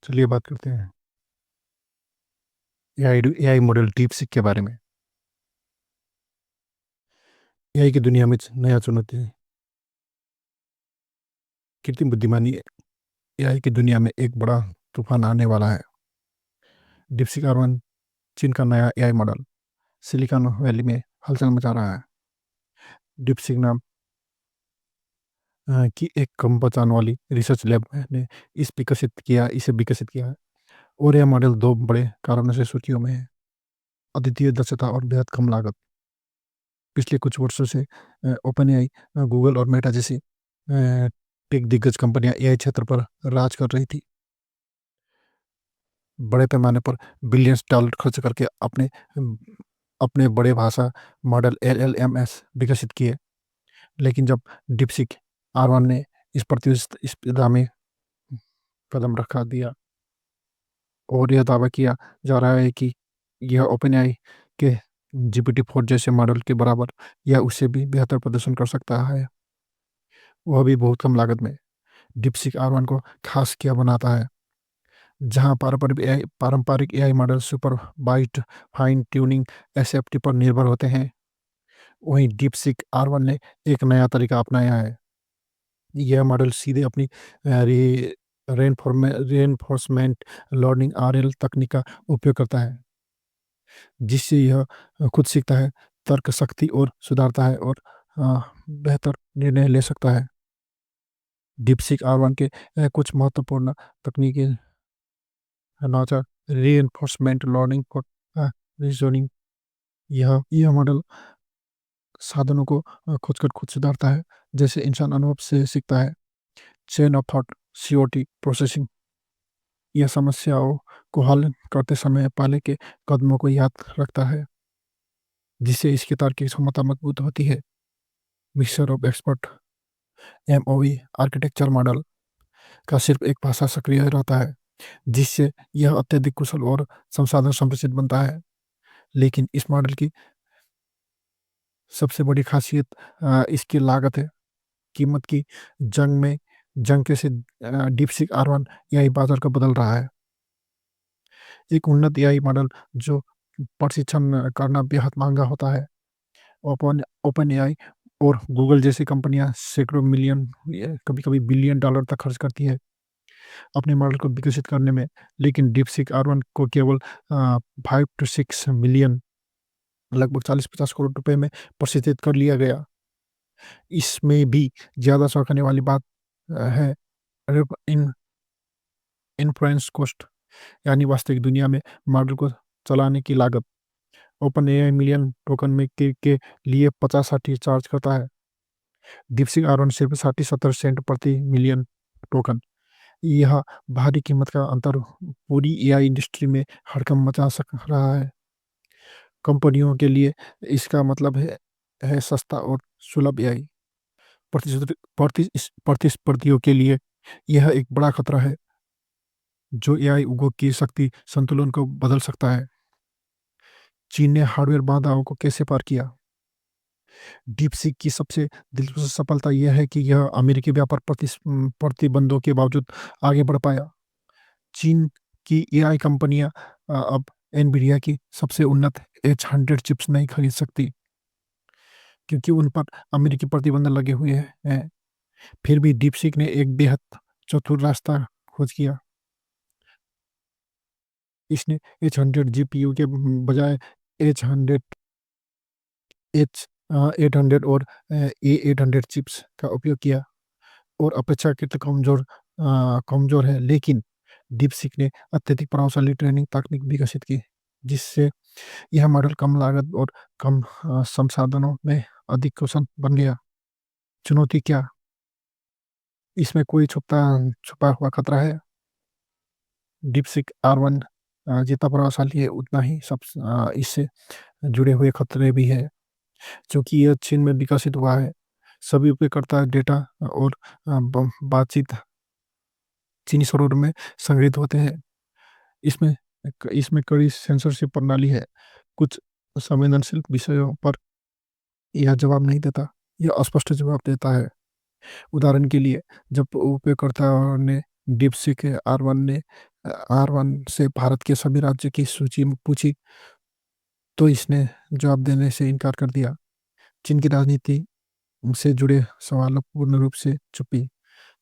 चलिए बात करते हैं एआई मॉडल डीपसीक के बारे में। एआई की दुनिया में नया चुनौती कृत्रिम बुद्धिमानी एआई की दुनिया में एक बड़ा तूफान आने वाला है। डीपसीक R1 चीन का नया एआई मॉडल सिलिकॉन वैली में हलचल मचा रहा है। डीपसीक नाम की एक कम पहचान वाली रिसर्च लैब ने इसे विकसित किया है और यह मॉडल दो बड़े कारणों से सुर्खियों में है। अद्वितीय दक्षता और बेहद कम लागत। पिछले कुछ वर्षों से ओपन एआई, गूगल और मेटा जैसी टेक दिग्गज कंपनियां एआई क्षेत्र पर राज कर रही थी। बड़े पैमाने पर बिलियंस डॉलर खर्च करके अपने बड़े भाषा मॉडल LLMs विकसित किए। लेकिन जब डीपसीक R1 ने इस प्रतिस्पर्धा में कदम रखा दिया और यह दावा किया जा रहा है कि यह ओपनएआई के GPT-4 जैसे मॉडल के बराबर या उससे भी बेहतर प्रदर्शन कर सकता है, वह भी बहुत कम लागत में। डीपसीक R1 को खास क्या बनाता है? जहाँ पारंपरिक AI model supervised fine tuning SFT पर निर्भर होते हैं, वहीं डीपसीक R1 ने एक नया तरीका अपनाया है। यह मॉडल सीधे अपनी रेनफोर्समेंट लर्निंग RL तकनीक का उपयोग करता है, जिससे यह खुद सीखता है, तर्क शक्ति और सुधारता है और बेहतर निर्णय ले सकता है। डीपसीक R1 के कुछ महत्वपूर्ण तकनीकी नवाचार रीइंफोर्समेंट लर्निंग फॉर रीजनिंग। यह मॉडल साधनों को खोजकर खुद सुधारता है, जैसे इंसान अनुभव से सीखता है। Chain of thought COT processing, यह समस्याओं को हल करते समय पहले के कदमों को याद रखता है, जिससे इसकी तार्किक क्षमता मजबूत होती है। Mixture of expert MOE architecture model का सिर्फ एक भाषा सक्रिय रहता है, जिससे यह अत्यधिक कुशल और संसाधन संरचित बनता है। लेकिन इस मॉडल की सबसे बड़ी खासियत इसकी लागत है। कीमत की जंग कैसे डीपसीक R1 एआई बाजार को बदल रहा है। एक उन्नत एआई मॉडल जो प्रशिक्षण करना बेहद महंगा होता है। ओपन एआई और गूगल जैसी कंपनियां सैकड़ों मिलियन, कभी-कभी बिलियन डॉलर तक खर्च करती है अपने मॉडल को विकसित करने में। लेकिन डीपसीक R1 को केवल 5 to 6 मिलियन, लगभग 40-50 करोड़ रुपए में प्रशिक्षित कर लिया गया। इसमें भी ज़्यादा चौंकाने वाली बात है इन इन्फ्लुएंस कॉस्ट, यानी वास्तविक दुनिया में मॉडल को चलाने की लागत। ओपन एआई मिलियन टोकन में के लिए 50-60 चार्ज करता है। डीपसीक R1 सिर्फ 60-70 सेंट प्रति मिलियन टोकन। यह भारी कीमत का अंतर पूरी एआई इंडस्ट्री में हड़कंप मचा सक रहा है। कंपनियों के लिए इसका मतलब है सस्ता और सुलभ एआई। प्रतिस्पर्धियों के लिए यह एक बड़ा खतरा है, जो एआई उद्योग की शक्ति संतुलन को बदल सकता है। चीन ने हार्डवेयर बाधाओं को कैसे पार किया? डीपसीक की सबसे दिलचस्प सफलता यह है कि यह अमेरिकी व्यापार प्रतिबंधों के बावजूद आगे बढ़ पाया। चीन की एआई कंपनियां अब एनवीडिया की सबसे उन्नत H100 चिप्स नहीं खरीद सकती, क्योंकि उन पर अमेरिकी प्रतिबंध लगे हुए हैं। फिर भी डीपसीक ने एक बेहद चतुर रास्ता खोज किया। इसने H100 GPU के बजाय H100 H800 और A800 चिप्स का उपयोग किया और अपेक्षाकृत कमजोर है। लेकिन डीपसीक ने अत्यधिक प्रभावशाली ट्रेनिंग तकनीक विकसित की, जिससे यह मॉडल कम लागत और कम संसाधनों में अधिक कुशल बन गया। चुनौती क्या? इसमें कोई छुपा हुआ खतरा है? डीपसीक R1 जितना प्रभावशाली है, उतना ही इससे जुड़े हुए खतरे भी है। क्योंकि यह चीन में विकसित हुआ है, सभी उपयोगकर्ता डेटा और बातचीत चीनी सर्वर में संग्रहित होते हैं। इसमें इसमें कड़ी सेंसरशिप प्रणाली है। कुछ संवेदनशील विषयों पर यह जवाब नहीं देता, यह अस्पष्ट जवाब देता है। उदाहरण के लिए, जब उपयोगकर्ता ने डीपसीक R1 ने R1 से भारत के सभी राज्य की सूची पूछी, तो इसने जवाब देने से इनकार कर दिया। चीन की राजनीति से जुड़े सवालों पूर्ण रूप से चुप्पी।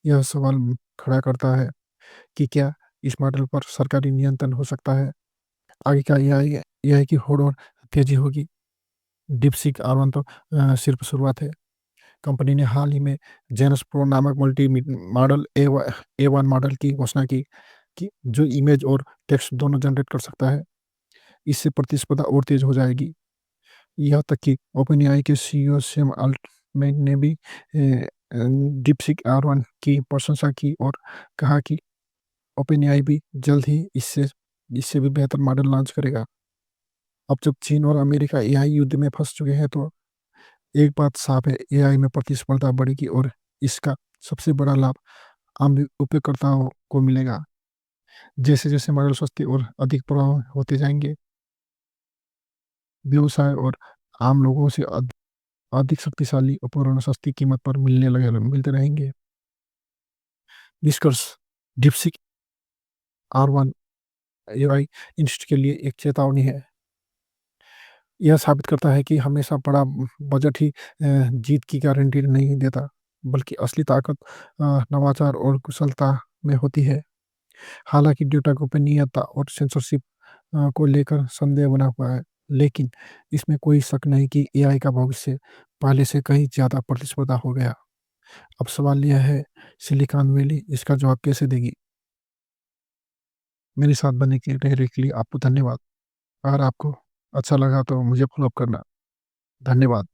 यह सवाल खड़ा करता है कि क्या इस मॉडल पर सरकारी नियंत्रण हो सकता है? आगे का यह है कि होड़ और तेजी होगी। डीपसीक R1 तो सिर्फ शुरुआत है। कंपनी ने हाल ही में जेनस प्रो नामक मल्टी मॉडल A1 मॉडल की घोषणा की कि जो इमेज और टेक्स्ट दोनों जनरेट कर सकता है। इससे प्रतिस्पर्धा और तेज हो जाएगी। यहाँ तक कि ओपनएआई के सीईओ सैम अल्टमैन ने भी डीपसीक R1 की प्रशंसा की और कहा कि ओपनएआई भी जल्द ही इससे इससे भी बेहतर मॉडल लॉन्च करेगा। अब जब चीन और अमेरिका एआई युद्ध में फंस चुके हैं, तो एक बात साफ है, एआई में प्रतिस्पर्धा बढ़ेगी और इसका सबसे बड़ा लाभ आम उपयोगकर्ताओं को मिलेगा। जैसे जैसे मॉडल सस्ते और अधिक प्रभाव होते जाएंगे, व्यवसाय और आम लोगों से अधिक शक्तिशाली उपकरण सस्ती कीमत पर मिलते रहेंगे। निष्कर्ष, डीपसीक R1 एआई इंडस्ट्री के लिए एक चेतावनी है। यह साबित करता है कि हमेशा बड़ा बजट ही जीत की गारंटी नहीं देता, बल्कि असली ताकत नवाचार और कुशलता में होती है। हालांकि डेटा गोपनीयता और सेंसरशिप को लेकर संदेह बना हुआ है, लेकिन इसमें कोई शक नहीं कि एआई का भविष्य पहले से कहीं ज़्यादा प्रतिस्पर्धा हो गया। अब सवाल यह है, सिलिकॉन वैली इसका जवाब कैसे देगी? मेरे साथ बनने के रहने के लिए आपको धन्यवाद। अगर आपको अच्छा लगा तो मुझे फॉलो अप करना। धन्यवाद।